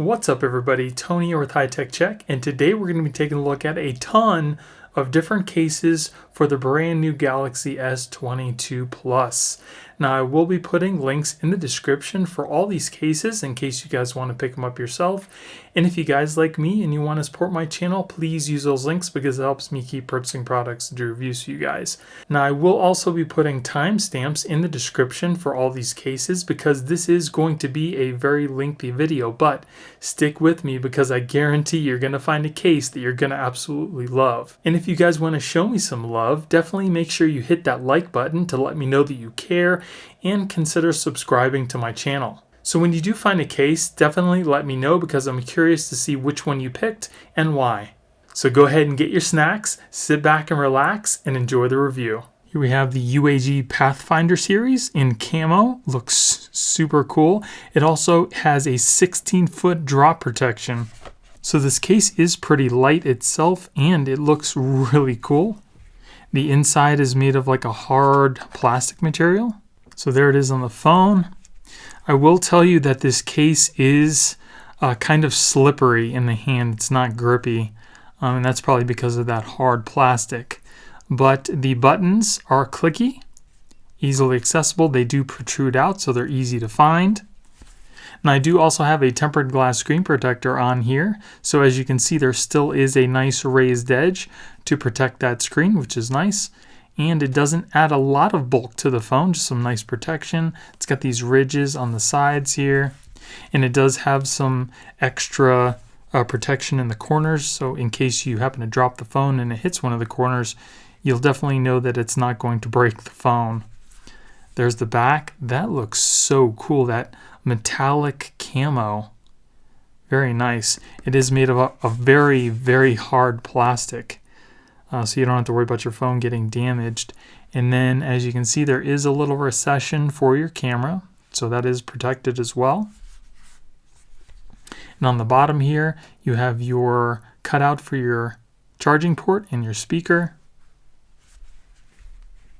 What's up everybody, Tony here with High Tech Check, and today we're going to be taking a look at a ton of different cases for the brand new Galaxy S22 Plus. Now I will be putting links in the description for all these cases in case you guys want to pick them up yourself. And if you guys like me and you want to support my channel, please use those links because it helps me keep purchasing products to do reviews for you guys. Now I will also be putting timestamps in the description for all these cases because this is going to be a very lengthy video, but stick with me because I guarantee you're going to find a case that you're going to absolutely love. And if you guys want to show me some love, definitely make sure you hit that like button to let me know that you care and consider subscribing to my channel. So when you do find a case, definitely let me know because I'm curious to see which one you picked and why. So go ahead and get your snacks, sit back and relax, and enjoy the review. Here we have the UAG Pathfinder series in camo. Looks super cool. It also has a 16-foot drop protection. So this case is pretty light itself and it looks really cool. The inside is made of like a hard plastic material. So there it is on the phone. I will tell you that this case is kind of slippery in the hand. It's not grippy, and that's probably because of that hard plastic. But the buttons are clicky, easily accessible. They do protrude out, so they're easy to find. And I do also have a tempered glass screen protector on here. So as you can see, there still is a nice raised edge to protect that screen, which is nice. And it doesn't add a lot of bulk to the phone, just some nice protection. It's got these ridges on the sides here. And it does have some extra protection in the corners. So in case you happen to drop the phone and it hits one of the corners, you'll definitely know that it's not going to break the phone. There's the back. That looks so cool, that metallic camo. Very nice. It is made of a very, very hard plastic. So you don't have to worry about your phone getting damaged. And then as you can see, there is a little recession for your camera. So that is protected as well. And on the bottom here, you have your cutout for your charging port and your speaker.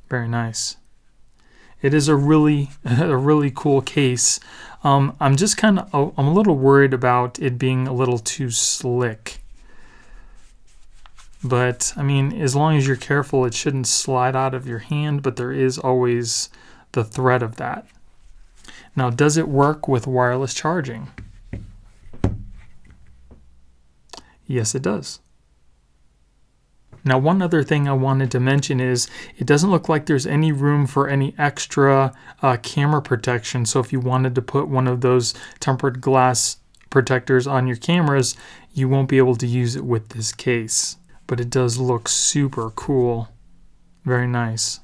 Very nice. It is a really cool case. I'm a little worried about it being a little too slick. But I mean, as long as you're careful, it shouldn't slide out of your hand, but there is always the threat of that. Now, does it work with wireless charging? Yes, it does. Now, one other thing I wanted to mention is it doesn't look like there's any room for any extra camera protection. So if you wanted to put one of those tempered glass protectors on your cameras, you won't be able to use it with this case. But it does look super cool. Very nice.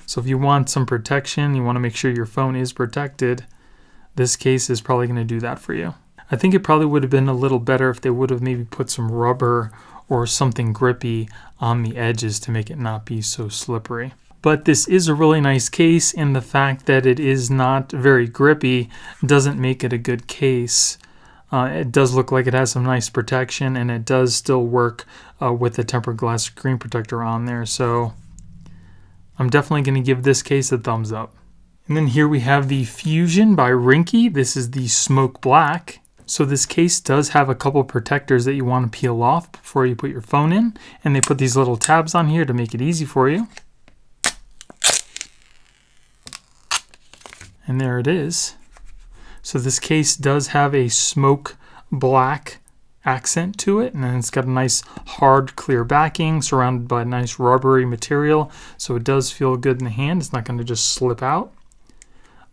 So if you want some protection, you want to make sure your phone is protected, this case is probably going to do that for you. I think it probably would have been a little better if they would have maybe put some rubber or something grippy on the edges to make it not be so slippery. But this is a really nice case, and the fact that it is not very grippy doesn't make it a good case. It does look like it has some nice protection, and it does still work with the tempered glass screen protector on there. So I'm definitely going to give this case a thumbs up. And then here we have the Fusion by Rinky. This is the Smoke Black. So this case does have a couple protectors that you want to peel off before you put your phone in. And they put these little tabs on here to make it easy for you. And there it is. So this case does have a smoke black accent to it, and then it's got a nice hard clear backing surrounded by a nice rubbery material, so it does feel good in the hand. It's not going to just slip out.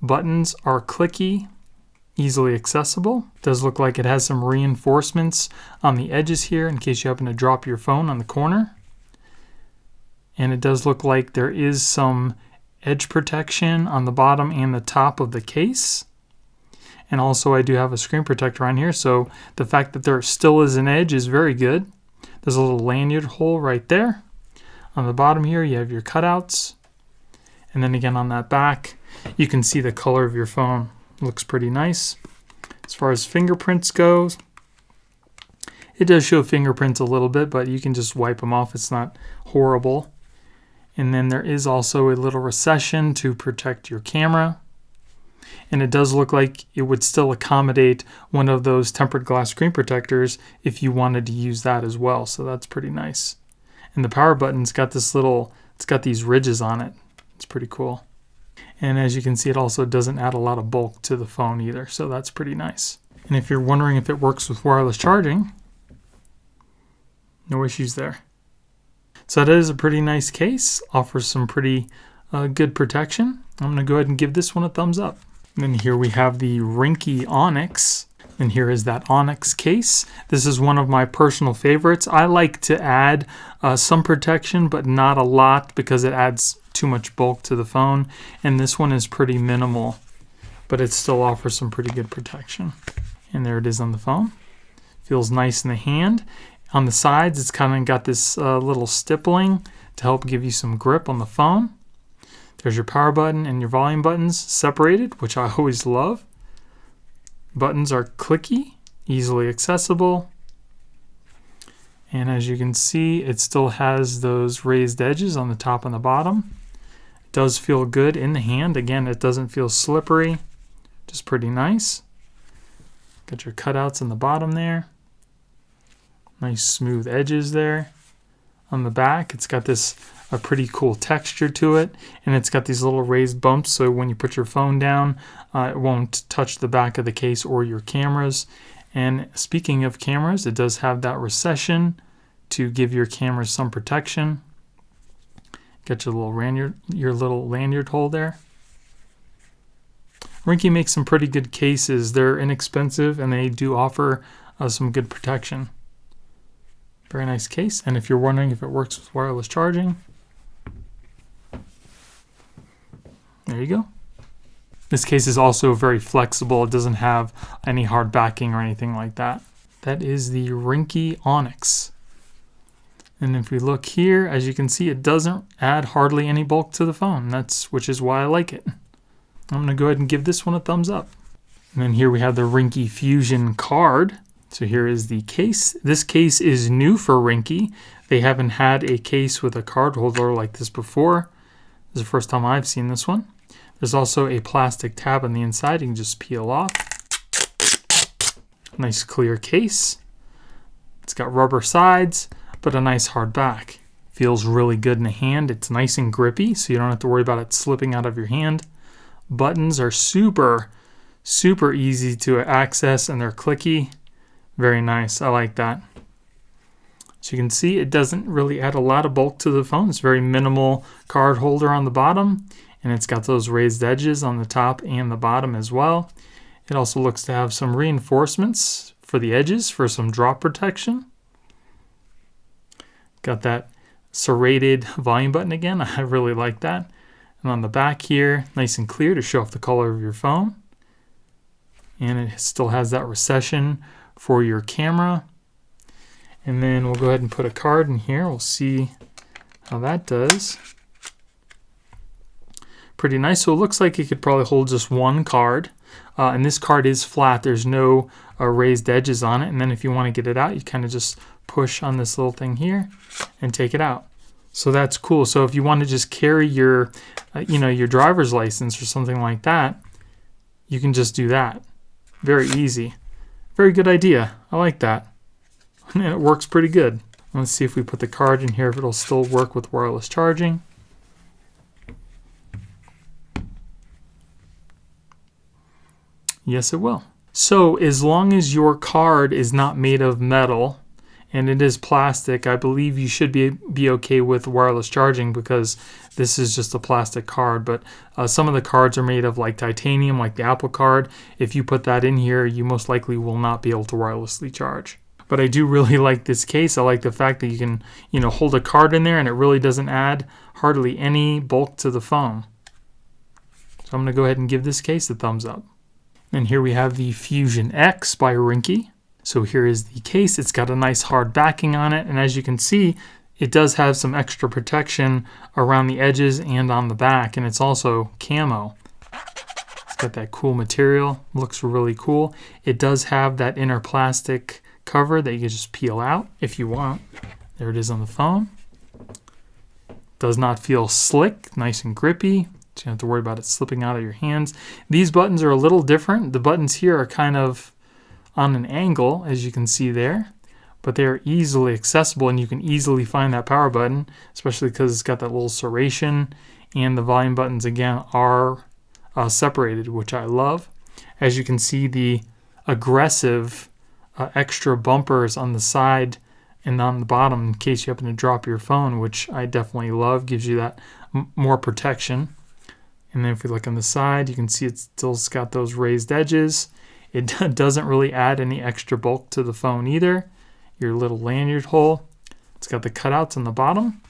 Buttons are clicky, easily accessible. It does look like it has some reinforcements on the edges here in case you happen to drop your phone on the corner. And it does look like there is some edge protection on the bottom and the top of the case. And also I do have a screen protector on here, so the fact that there still is an edge is very good. There's a little lanyard hole right there. On the bottom here you have your cutouts. And then again on that back, you can see the color of your phone. Looks pretty nice. As far as fingerprints goes, it does show fingerprints a little bit, but you can just wipe them off. It's not horrible. And then there is also a little recession to protect your camera. and it does look like it would still accommodate one of those tempered glass screen protectors if you wanted to use that as well. So that's pretty nice. And the power button's got this little, it's got these ridges on it. It's pretty cool. And as you can see, it also doesn't add a lot of bulk to the phone either, so that's pretty nice. And if you're wondering if it works with wireless charging, no issues there. So that is a pretty nice case, offers some pretty good protection. I'm going to go ahead and give this one a thumbs up. And then here we have the Rinky Onyx. And here is that Onyx case. This is one of my personal favorites. I like to add some protection, but not a lot because it adds too much bulk to the phone. And this one is pretty minimal, but it still offers some pretty good protection. And there it is on the phone. Feels nice in the hand. On the sides, it's kind of got this little stippling to help give you some grip on the phone. There's your power button and your volume buttons separated, which I always love. Buttons are clicky, easily accessible. And as you can see, it still has those raised edges on the top and the bottom. It does feel good in the hand. Again, it doesn't feel slippery, which is pretty nice. Got your cutouts on the bottom there. Nice smooth edges there. On the back, it's got this a pretty cool texture to it, and it's got these little raised bumps, so when you put your phone down, it won't touch the back of the case or your cameras. And speaking of cameras, it does have that recession to give your cameras some protection. Got your little lanyard hole there. Rinky makes some pretty good cases. They're inexpensive and they do offer some good protection. Very nice case. And if you're wondering if it works with wireless charging, there you go. This case is also very flexible. It doesn't have any hard backing or anything like that. That is the Rinky Onyx. And if we look here, as you can see, it doesn't add hardly any bulk to the phone. Which is why I like it. I'm going to go ahead and give this one a thumbs up. And then here we have the Rinky Fusion card. So here is the case. This case is new for Rinky. They haven't had a case with a card holder like this before. This is the first time I've seen this one. There's also a plastic tab on the inside you can just peel off. Nice clear case. It's got rubber sides, but a nice hard back. Feels really good in the hand. It's nice and grippy, so you don't have to worry about it slipping out of your hand. Buttons are super easy to access, and they're clicky. Very nice. I like that. So you can see it doesn't really add a lot of bulk to the phone. It's very minimal card holder on the bottom, and it's got those raised edges on the top and the bottom as well. It also looks to have some reinforcements for the edges for some drop protection. Got that serrated volume button again. I really like that. And on the back here, nice and clear to show off the color of your phone. And it still has that recession for your camera. And then we'll go ahead and put a card in here. We'll see how that does. Pretty nice. So it looks like it could probably hold just one card. And this card is flat. There's no raised edges on it. And then if you want to get it out, you kind of just push on this little thing here and take it out. So that's cool. So if you want to just carry your, your driver's license or something like that, you can just do that. Very easy. Very good idea. I like that. And it works pretty good. Let's see if we put the card in here, if it'll still work with wireless charging. Yes, it will. So as long as your card is not made of metal and it is plastic, I believe you should be okay with wireless charging because this is just a plastic card. But some of the cards are made of like titanium, like the Apple card. If you put that in here, you most likely will not be able to wirelessly charge. But I do really like this case. I like the fact that you can, hold a card in there and it really doesn't add hardly any bulk to the phone. So I'm going to go ahead and give this case a thumbs up. And here we have the Fusion X by Rinky. So here is the case. It's got a nice hard backing on it. And as you can see, it does have some extra protection around the edges and on the back. And it's also camo. It's got that cool material. Looks really cool. It does have that inner plastic cover that you can just peel out if you want. There it is on the phone. Does not feel slick. Nice and grippy. So you don't have to worry about it slipping out of your hands. These buttons are a little different. The buttons here are kind of on an angle, as you can see there, but they're easily accessible and you can easily find that power button, especially because it's got that little serration, and the volume buttons again are separated, which I love. As you can see, the aggressive extra bumpers on the side and on the bottom in case you happen to drop your phone, which I definitely love, gives you that more protection. And then if we look on the side, you can see it's still got those raised edges. It doesn't really add any extra bulk to the phone either. Your little lanyard hole. It's got the cutouts on the bottom.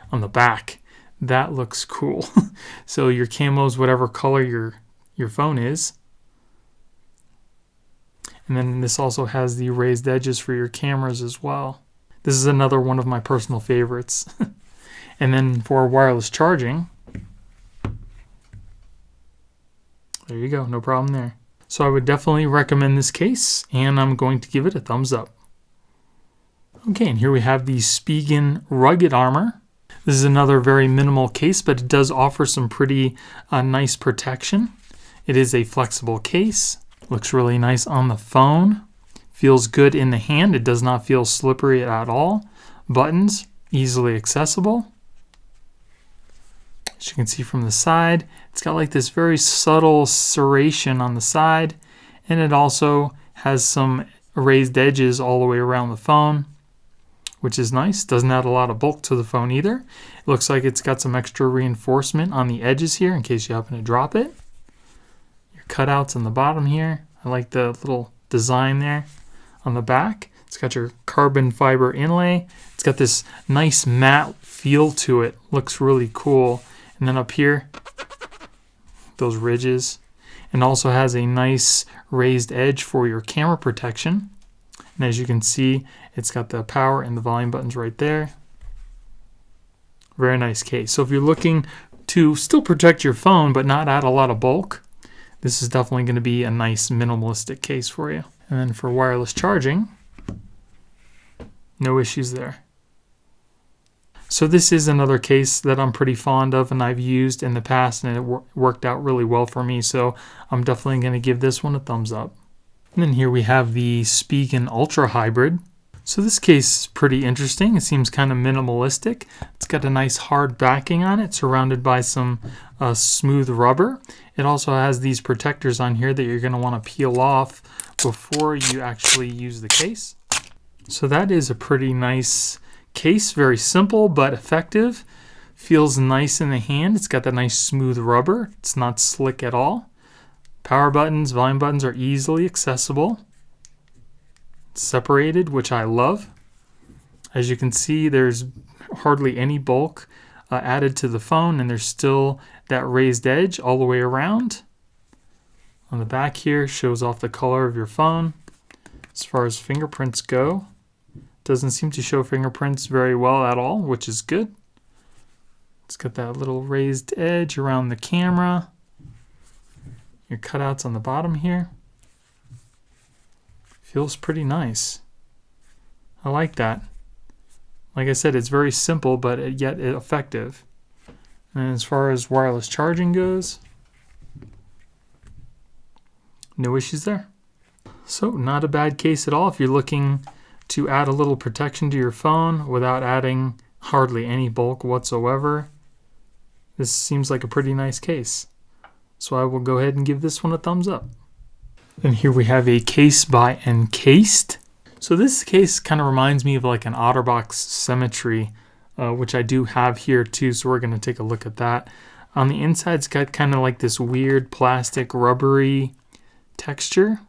On the back, that looks cool. So your camos, whatever color your phone is. And then this also has the raised edges for your cameras as well. This is another one of my personal favorites. And then for wireless charging, there you go, no problem there. So I would definitely recommend this case, and I'm going to give it a thumbs up. Okay, and here we have the Spigen Rugged Armor. This is another very minimal case, but it does offer some pretty nice protection. It is a flexible case. Looks really nice on the phone. Feels good in the hand. It does not feel slippery at all. Buttons, easily accessible. As you can see from the side, it's got like this very subtle serration on the side, and it also has some raised edges all the way around the phone, which is nice. Doesn't add a lot of bulk to the phone either. It looks like it's got some extra reinforcement on the edges here in case you happen to drop it. Your cutouts on the bottom here. I like the little design there on the back. It's got your carbon fiber inlay. It's got this nice matte feel to it. Looks really cool. And then up here, those ridges. And also has a nice raised edge for your camera protection. And as you can see, it's got the power and the volume buttons right there. Very nice case. So if you're looking to still protect your phone but not add a lot of bulk, this is definitely going to be a nice minimalistic case for you. And then for wireless charging, no issues there. So this is another case that I'm pretty fond of and I've used in the past, and it worked out really well for me, so I'm definitely going to give this one a thumbs up. And then here we have the Spigen Ultra Hybrid. So this case is pretty interesting. It seems kind of minimalistic. It's got a nice hard backing on it, surrounded by some smooth rubber. It also has these protectors on here that you're going to want to peel off before you actually use the case. So that is a pretty nice case. Very simple but effective. Feels nice in the hand. It's got that nice smooth rubber. It's not slick at all. Power buttons, volume buttons are easily accessible. It's separated, which I love. As you can see, there's hardly any bulk added to the phone, and there's still that raised edge all the way around. On the back here, shows off the color of your phone. As far as fingerprints go, doesn't seem to show fingerprints very well at all, which is good. It's got that little raised edge around the camera. Your cutouts on the bottom here. Feels pretty nice. I like that. Like I said, it's very simple, but yet effective. And as far as wireless charging goes, no issues there. So not a bad case at all if you're looking to add a little protection to your phone without adding hardly any bulk whatsoever. This seems like a pretty nice case. So I will go ahead and give this one a thumbs up. Then here we have a case by Encased. So this case kind of reminds me of like an OtterBox Symmetry, which I do have here too, so we're going to take a look at that. On the inside, it's got kind of like this weird plastic rubbery texture.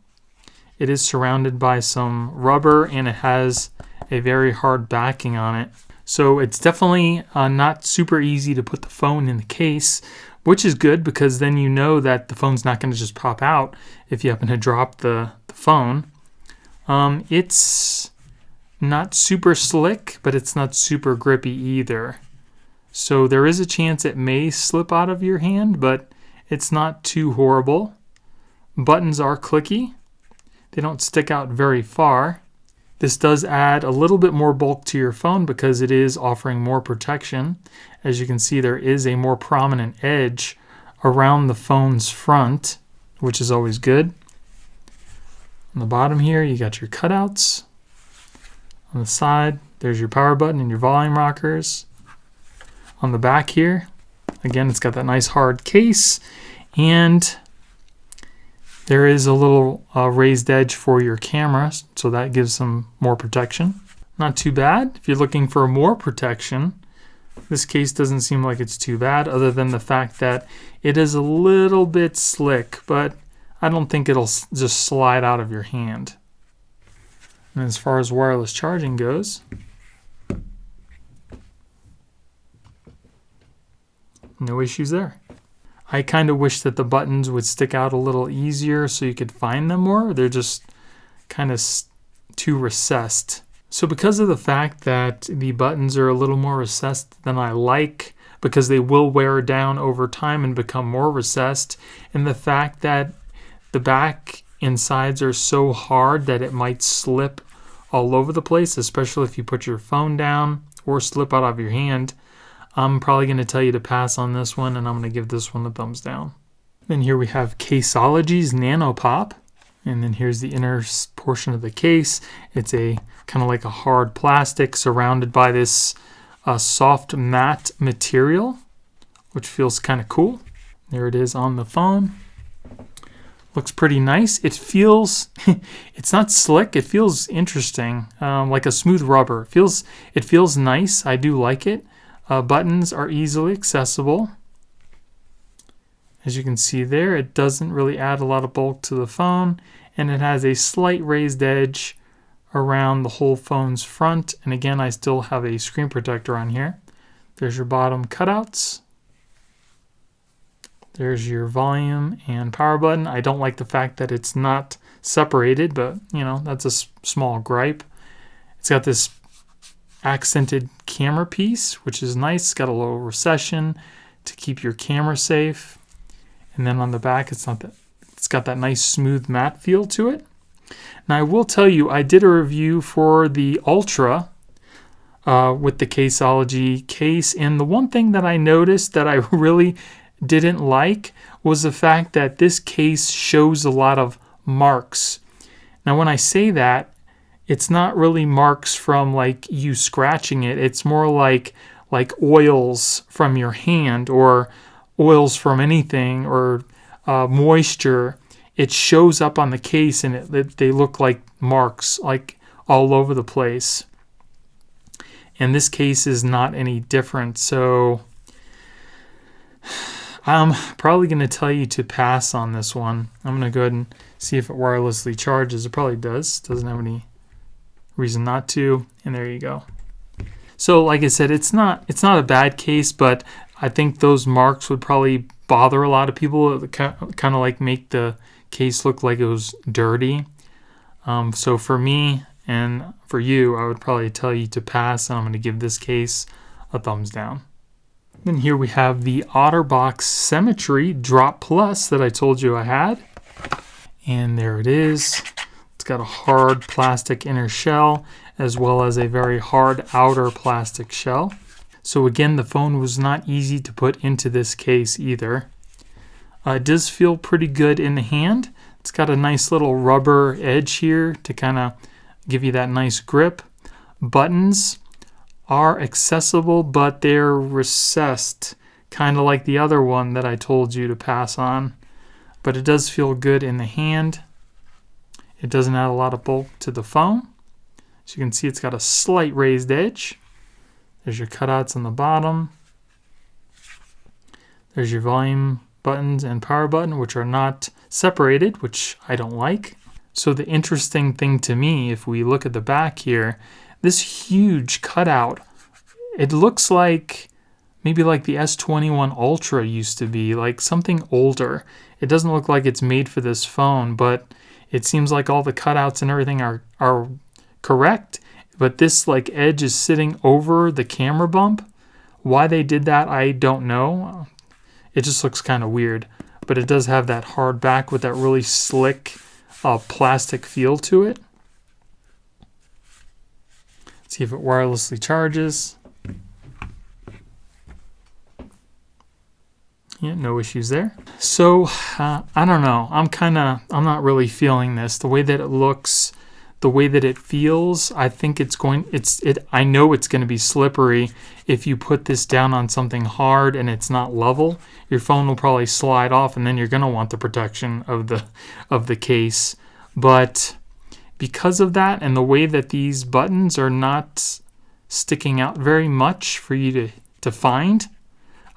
It is surrounded by some rubber, and it has a very hard backing on it. So it's definitely not super easy to put the phone in the case, which is good because then you know that the phone's not going to just pop out if you happen to drop the phone. It's not super slick, but it's not super grippy either. So there is a chance it may slip out of your hand, but it's not too horrible. Buttons are clicky. They don't stick out very far. This does add a little bit more bulk to your phone because it is offering more protection. As you can see, there is a more prominent edge around the phone's front, which is always good. On the bottom here, you got your cutouts. On the side, there's your power button and your volume rockers. On the back here, again, it's got that nice hard case, and there is a little raised edge for your camera, so that gives some more protection. Not too bad. If you're looking for more protection, this case doesn't seem like it's too bad, other than the fact that it is a little bit slick, but I don't think it'll just slide out of your hand. And as far as wireless charging goes, no issues there. I kind of wish that the buttons would stick out a little easier so you could find them more. They're just kind of too recessed. So because of the fact that the buttons are a little more recessed than I like, because they will wear down over time and become more recessed, and the fact that the back and sides are so hard that it might slip all over the place, especially if you put your phone down or slip out of your hand, I'm probably going to tell you to pass on this one, and I'm going to give this one a thumbs down. Then here we have Caseology's Nano Pop, and then here's the inner portion of the case. It's a kind of like a hard plastic surrounded by this soft matte material, which feels kind of cool. There it is on the phone. Looks pretty nice. It feels, it's not slick. It feels interesting, like a smooth rubber. It feels nice. I do like it. Buttons are easily accessible. As you can see there, it doesn't really add a lot of bulk to the phone, and it has a slight raised edge around the whole phone's front. And again, I still have a screen protector on here. There's your bottom cutouts. There's your volume and power button. I don't like the fact that it's not separated, but you know, that's a small gripe. It's got this accented camera piece, which is nice. It's got a little recession to keep your camera safe. And then on the back, it's got that nice smooth matte feel to it. Now I will tell you, I did a review for the Ultra with the Caseology case, and the one thing that I noticed that I really didn't like was the fact that this case shows a lot of marks. Now when I say that, it's not really marks from like you scratching it. It's more like oils from your hand or oils from anything, or moisture. It shows up on the case, and they look like marks like all over the place. And this case is not any different. So I'm probably going to tell you to pass on this one. I'm going to go ahead and see if it wirelessly charges. It probably does. Doesn't have any reason not to. And there you go. So like I said, it's not a bad case, but I think those marks would probably bother a lot of people. Kind of like make the case look like it was dirty. So for me and for you, I would probably tell you to pass, and I'm going to give this case a thumbs down. Then here we have the OtterBox Symmetry Drop Plus that I told you I had. And there it is. It's got a hard plastic inner shell as well as a very hard outer plastic shell. So again, the phone was not easy to put into this case either. It does feel pretty good in the hand. It's got a nice little rubber edge here to kind of give you that nice grip. Buttons are accessible, but they're recessed, kind of like the other one that I told you to pass on. But it does feel good in the hand. It doesn't add a lot of bulk to the phone. As you can see, it's got a slight raised edge. There's your cutouts on the bottom. There's your volume buttons and power button, which are not separated, which I don't like. So the interesting thing to me, if we look at the back here, this huge cutout, it looks like maybe like the S21 Ultra used to be, like something older. It doesn't look like it's made for this phone, but it seems like all the cutouts and everything are correct. But this like edge is sitting over the camera bump. Why they did that, I don't know. It just looks kind of weird. But it does have that hard back with that really slick plastic feel to it. See if it wirelessly charges. Yeah, no issues there. So I don't know. I'm not really feeling this. The way that it looks, the way that it feels, I think I know it's going to be slippery if you put this down on something hard and it's not level. Your phone will probably slide off, and then you're going to want the protection of the case. But because of that and the way that these buttons are not sticking out very much for you to find,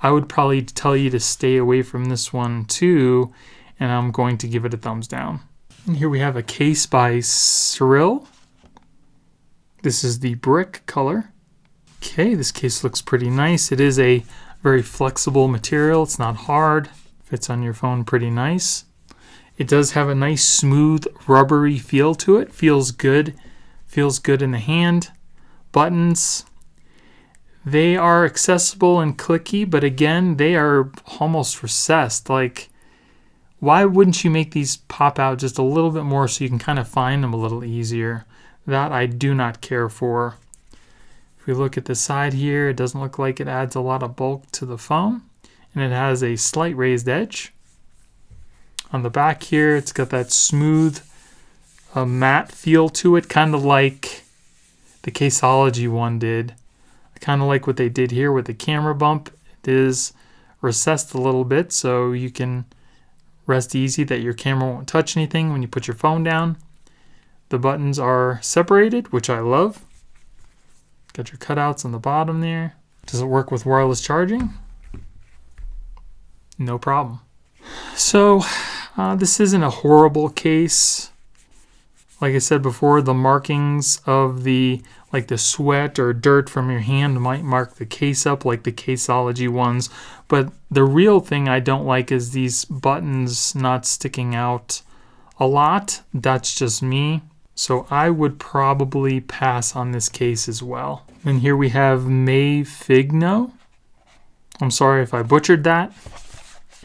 I would probably tell you to stay away from this one too, and I'm going to give it a thumbs down. And here we have a case by Cyril. This is the brick color. Okay, this case looks pretty nice. It is a very flexible material. It's not hard. Fits on your phone pretty nice. It does have a nice smooth rubbery feel to it. Feels good. Feels good in the hand. Buttons. They are accessible and clicky, but again, they are almost recessed. Like, why wouldn't you make these pop out just a little bit more so you can kind of find them a little easier? That I do not care for. If we look at the side here, it doesn't look like it adds a lot of bulk to the phone, and it has a slight raised edge. On the back here, it's got that smooth, matte feel to it, kind of like the Caseology one did. Kind of like what they did here with the camera bump. It is recessed a little bit so you can rest easy that your camera won't touch anything when you put your phone down. The buttons are separated, which I love. Got your cutouts on the bottom there. Does it work with wireless charging? No problem. So this isn't a horrible case. Like I said before, the markings of the sweat or dirt from your hand might mark the case up like the Caseology ones. But the real thing I don't like is these buttons not sticking out a lot. That's just me. So I would probably pass on this case as well. And here we have May Figno. I'm sorry if I butchered that.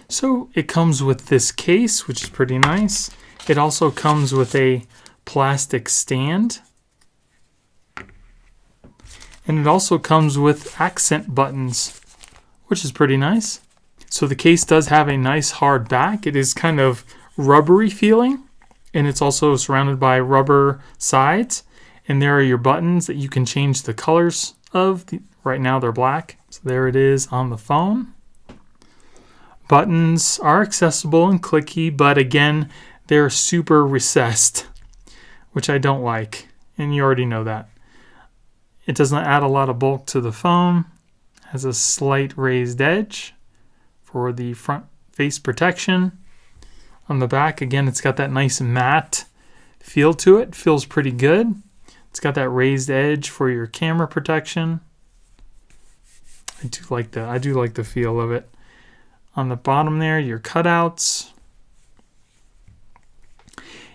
So it comes with this case, which is pretty nice. It also comes with a plastic stand, and it also comes with accent buttons, which is pretty nice. So the case does have a nice hard back. It is kind of rubbery feeling, and it's also surrounded by rubber sides, and there are your buttons that you can change the colors of. Right now they're black, so there it is on the phone. Buttons are accessible and clicky, but again, they're super recessed, which I don't like, and you already know that. It does not add a lot of bulk to the phone. It has a slight raised edge for the front face protection. On the back, again, it's got that nice matte feel to it. Feels pretty good. It's got that raised edge for your camera protection. I do like that. I do like the feel of it. On the bottom there, your cutouts.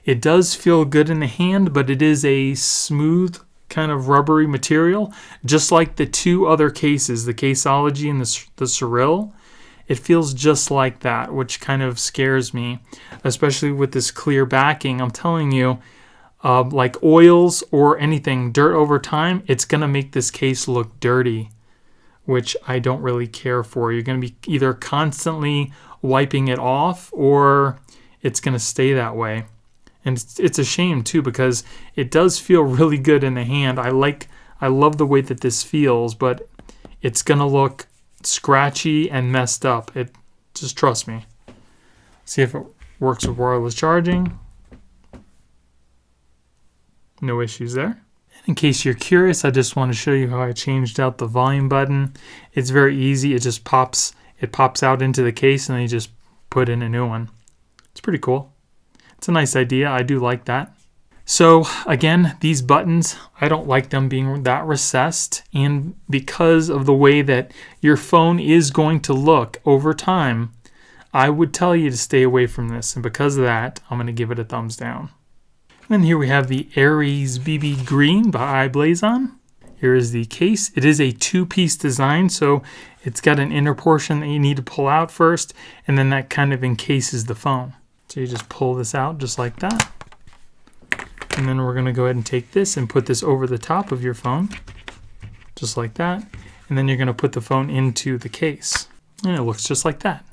It does feel good in the hand, but it is a smooth kind of rubbery material, just like the two other cases, the Caseology and the Cyril. It feels just like that, which kind of scares me, especially with this clear backing. I'm telling you, like oils or anything, dirt over time, it's going to make this case look dirty, which I don't really care for. You're going to be either constantly wiping it off or it's going to stay that way. And it's a shame too, because it does feel really good in the hand. I love the way that this feels, but it's going to look scratchy and messed up. Just trust me. See if it works with wireless charging. No issues there. In case you're curious, I just want to show you how I changed out the volume button. It's very easy. It just pops out into the case, and then you just put in a new one. It's pretty cool. It's a nice idea. I do like that. So again, these buttons, I don't like them being that recessed, and because of the way that your phone is going to look over time, I would tell you to stay away from this, and because of that, I'm going to give it a thumbs down. And then here we have the Aries BB Green by Blason. Here is the case. It is a two-piece design, so it's got an inner portion that you need to pull out first, and then that kind of encases the phone. So you just pull this out just like that. And then we're going to go ahead and take this and put this over the top of your phone, just like that. And then you're going to put the phone into the case. And it looks just like that.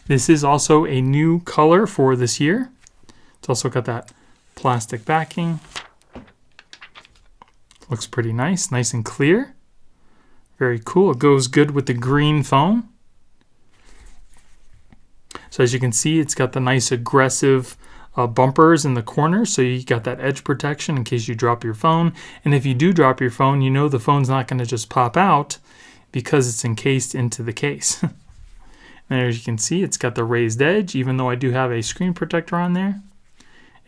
This is also a new color for this year. It's also got that plastic backing. Looks pretty nice, nice and clear. Very cool. It goes good with the green phone. So as you can see, it's got the nice aggressive bumpers in the corners, so you got that edge protection in case you drop your phone. And if you do drop your phone, you know the phone's not going to just pop out because it's encased into the case. And as you can see, it's got the raised edge, even though I do have a screen protector on there.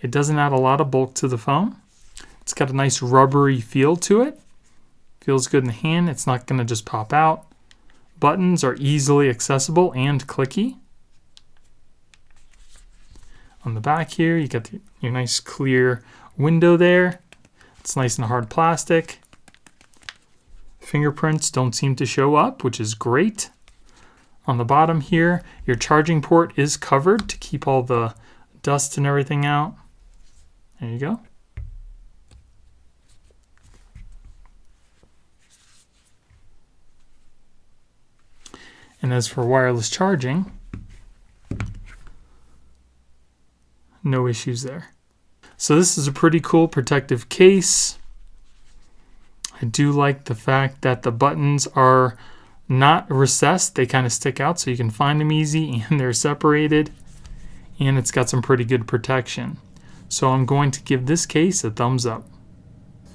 It doesn't add a lot of bulk to the phone. It's got a nice rubbery feel to it. Feels good in the hand. It's not going to just pop out. Buttons are easily accessible and clicky. On the back here, you got your nice clear window there. It's nice and hard plastic. Fingerprints don't seem to show up, which is great. On the bottom here, your charging port is covered to keep all the dust and everything out. There you go. And as for wireless charging, no issues there. So this is a pretty cool protective case. I do like the fact that the buttons are not recessed. They kind of stick out so you can find them easy, and they're separated. And it's got some pretty good protection. So I'm going to give this case a thumbs up.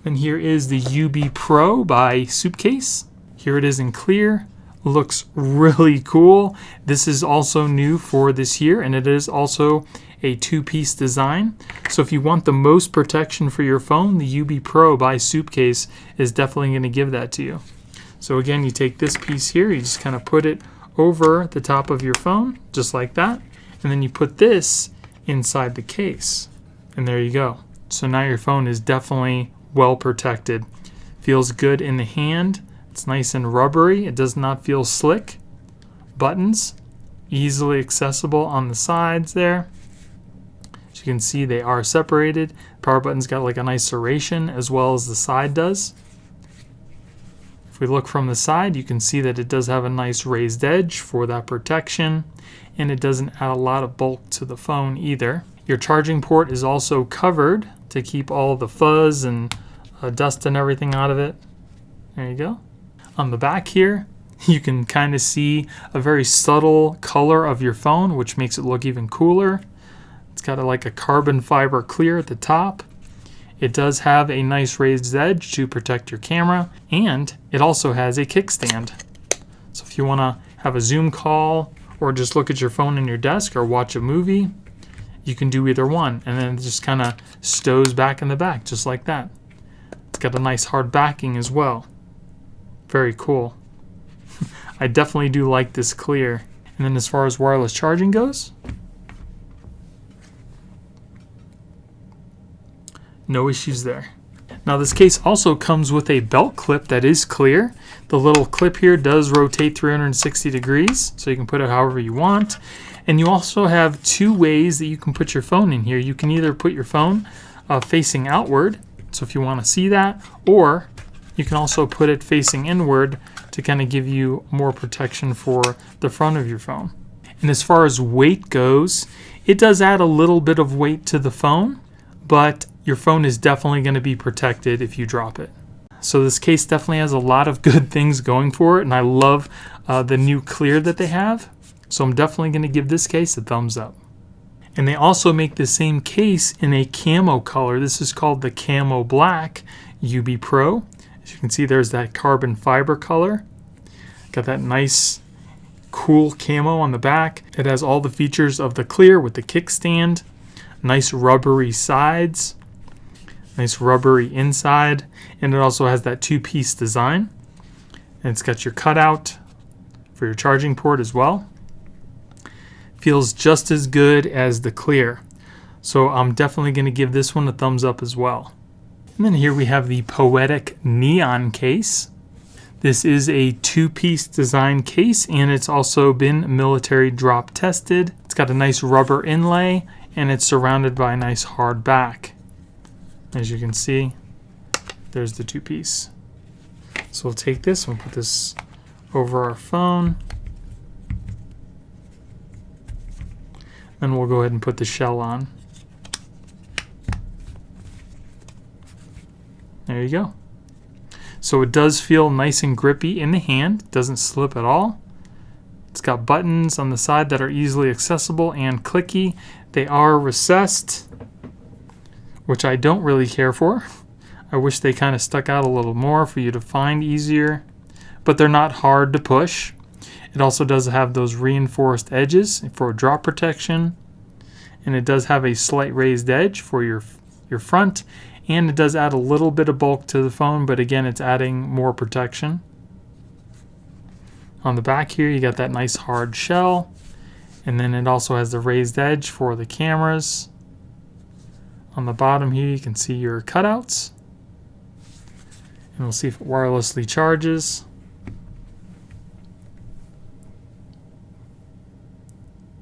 And here is the UB Pro by Suitcase. Here it is in clear. Looks really cool. This is also new for this year, and it is also a two-piece design. So if you want the most protection for your phone, the UB Pro by Suitcase is definitely going to give that to you. So again, you take this piece here, you just kind of put it over the top of your phone, just like that, and then you put this inside the case. And there you go. So now your phone is definitely well protected. Feels good in the hand. It's nice and rubbery. It does not feel slick. Buttons, easily accessible on the sides there. As you can see, they are separated. Power button's got like a nice serration as well as the side does. If we look from the side, you can see that it does have a nice raised edge for that protection, and it doesn't add a lot of bulk to the phone either. Your charging port is also covered to keep all the fuzz and dust and everything out of it. There you go. On the back here, you can kind of see a very subtle color of your phone, which makes it look even cooler. It's got like a carbon fiber clear at the top. It does have a nice raised edge to protect your camera, and it also has a kickstand. So if you want to have a Zoom call or just look at your phone in your desk or watch a movie, you can do either one, and then it just kind of stows back in the back just like that. It's got a nice hard backing as well. Very cool. I definitely do like this clear. And then as far as wireless charging goes, no issues there. Now this case also comes with a belt clip that is clear. The little clip here does rotate 360 degrees, so you can put it however you want. And you also have two ways that you can put your phone in here. You can either put your phone facing outward, so if you want to see that, or you can also put it facing inward to kind of give you more protection for the front of your phone. And as far as weight goes, it does add a little bit of weight to the phone, but your phone is definitely going to be protected if you drop it. So this case definitely has a lot of good things going for it, and I love the new clear that they have. So I'm definitely going to give this case a thumbs up. And they also make the same case in a camo color. This is called the Camo Black UB Pro. As you can see, there's that carbon fiber color. Got that nice cool camo on the back. It has all the features of the clear with the kickstand, nice rubbery sides, nice rubbery inside, and it also has that two-piece design. And it's got your cutout for your charging port as well. Feels just as good as the clear. So I'm definitely going to give this one a thumbs up as well. And then here we have the Poetic Neon case. This is a two-piece design case, and it's also been military drop tested. It's got a nice rubber inlay, and it's surrounded by a nice hard back. As you can see, there's the two-piece. So we'll take this and put this over our phone. Then we'll go ahead and put the shell on. There you go. So it does feel nice and grippy in the hand. It doesn't slip at all. It's got buttons on the side that are easily accessible and clicky. They are recessed, which I don't really care for. I wish they kind of stuck out a little more for you to find easier, but they're not hard to push. It also does have those reinforced edges for drop protection, and it does have a slight raised edge for your front, and it does add a little bit of bulk to the phone, but again, it's adding more protection. On the back here, you got that nice hard shell, and then it also has the raised edge for the cameras. On the bottom here, you can see your cutouts, and we'll see if it wirelessly charges.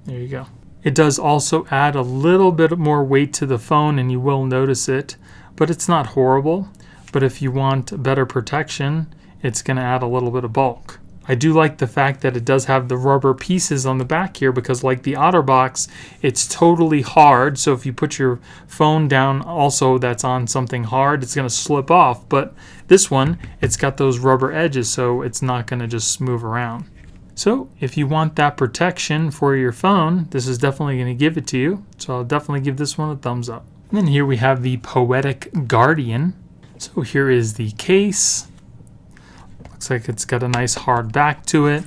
There you go. It does also add a little bit more weight to the phone, and you will notice it, but it's not horrible. But if you want better protection, it's going to add a little bit of bulk. I do like the fact that it does have the rubber pieces on the back here, because like the OtterBox, it's totally hard. So if you put your phone down also that's on something hard, it's going to slip off. But this one, it's got those rubber edges, so it's not going to just move around. So if you want that protection for your phone, this is definitely going to give it to you. So I'll definitely give this one a thumbs up. And then here we have the Poetic Guardian. So here is the case. Looks like it's got a nice hard back to it.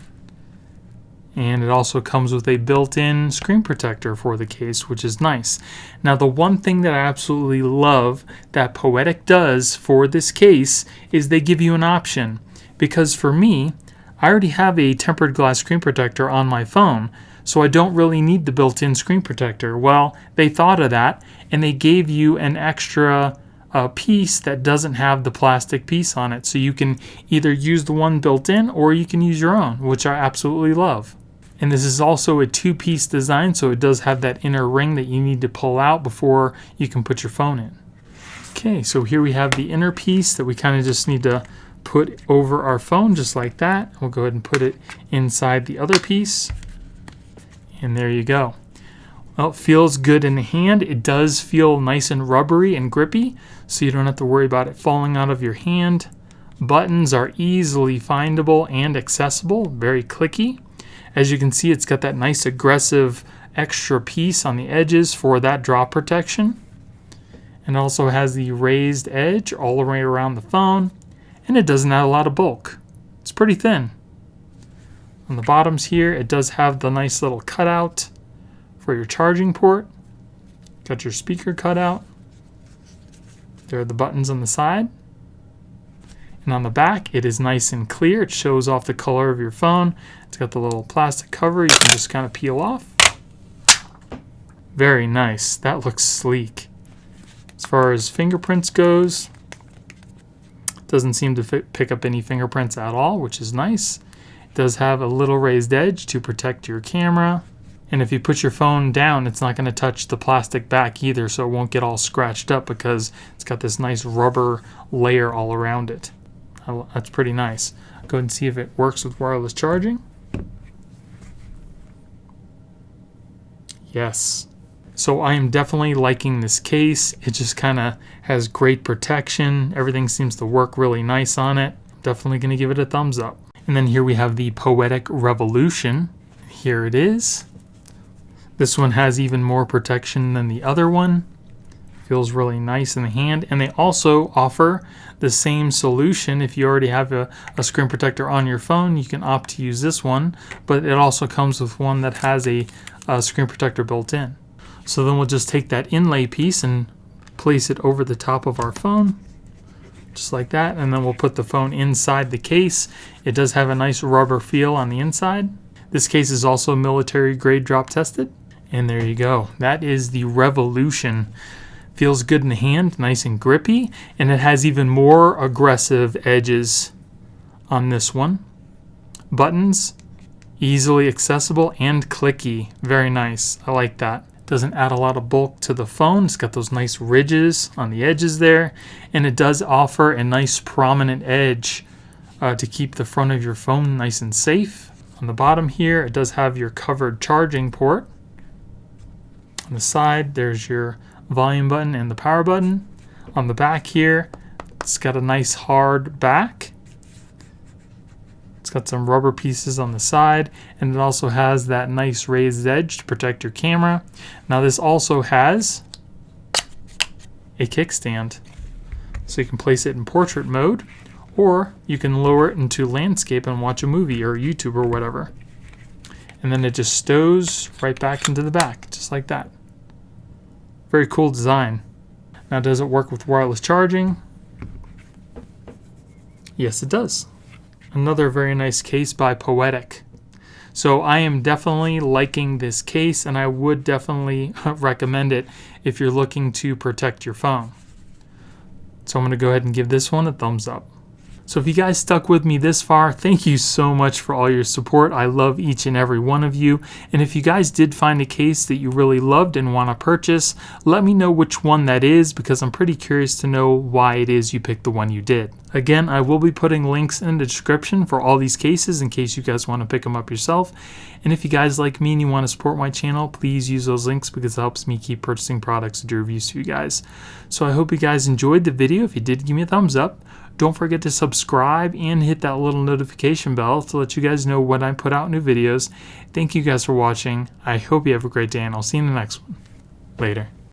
And it also comes with a built-in screen protector for the case, which is nice. Now the one thing that I absolutely love that Poetic does for this case is they give you an option. Because for me, I already have a tempered glass screen protector on my phone, so I don't really need the built-in screen protector. Well, they thought of that, and they gave you an extra piece that doesn't have the plastic piece on it. So you can either use the one built in, or you can use your own, which I absolutely love. And this is also a two-piece design, so it does have that inner ring that you need to pull out before you can put your phone in. Okay, so here we have the inner piece that we kind of just need to put over our phone just like that. We'll go ahead and put it inside the other piece, and there you go. Well, it feels good in the hand. It does feel nice and rubbery and grippy, so you don't have to worry about it falling out of your hand. Buttons are easily findable and accessible, very clicky. As you can see, it's got that nice aggressive extra piece on the edges for that drop protection, and also has the raised edge all the way around the phone. And it doesn't add a lot of bulk. It's pretty thin. On the bottoms here, it does have the nice little cutout for your charging port. Got your speaker cutout. There are the buttons on the side. And on the back, it is nice and clear. It shows off the color of your phone. It's got the little plastic cover you can just kind of peel off. Very nice. That looks sleek. As far as fingerprints goes, doesn't seem to pick up any fingerprints at all, which is nice. It does have a little raised edge to protect your camera. And if you put your phone down, it's not going to touch the plastic back either, so it won't get all scratched up because it's got this nice rubber layer all around it. That's pretty nice. I'll go ahead and see if it works with wireless charging. Yes. So I am definitely liking this case. It just kind of has great protection. Everything seems to work really nice on it. Definitely going to give it a thumbs up. And then here we have the Poetic Revolution. Here it is. This one has even more protection than the other one. Feels really nice in the hand. And they also offer the same solution. If you already have a screen protector on your phone, you can opt to use this one. But it also comes with one that has a screen protector built in. So then we'll just take that inlay piece and place it over the top of our phone, just like that, and then we'll put the phone inside the case. It does have a nice rubber feel on the inside. This case is also military grade drop tested, and there you go. That is the Revolution. Feels good in the hand, nice and grippy, and it has even more aggressive edges on this one. Buttons, easily accessible and clicky. Very nice. I like that. Doesn't add a lot of bulk to the phone. It's got those nice ridges on the edges there, and it does offer a nice prominent edge to keep the front of your phone nice and safe. On the bottom here, it does have your covered charging port. On the side, there's your volume button and the power button. On the back here, it's got a nice hard back. It's got some rubber pieces on the side, and it also has that nice raised edge to protect your camera. Now this also has a kickstand, so you can place it in portrait mode, or you can lower it into landscape and watch a movie or YouTube or whatever. And then it just stows right back into the back, just like that. Very cool design. Now, does it work with wireless charging? Yes, it does. Another very nice case by Poetic. So I am definitely liking this case, and I would definitely recommend it if you're looking to protect your phone. So I'm going to go ahead and give this one a thumbs up. So if you guys stuck with me this far, thank you so much for all your support. I love each and every one of you. And if you guys did find a case that you really loved and want to purchase, let me know which one that is, because I'm pretty curious to know why it is you picked the one you did. Again, I will be putting links in the description for all these cases in case you guys want to pick them up yourself. And if you guys like me and you want to support my channel, please use those links because it helps me keep purchasing products and do reviews for you guys. So I hope you guys enjoyed the video. If you did, give me a thumbs up. Don't forget to subscribe and hit that little notification bell to let you guys know when I put out new videos. Thank you guys for watching. I hope you have a great day, and I'll see you in the next one. Later.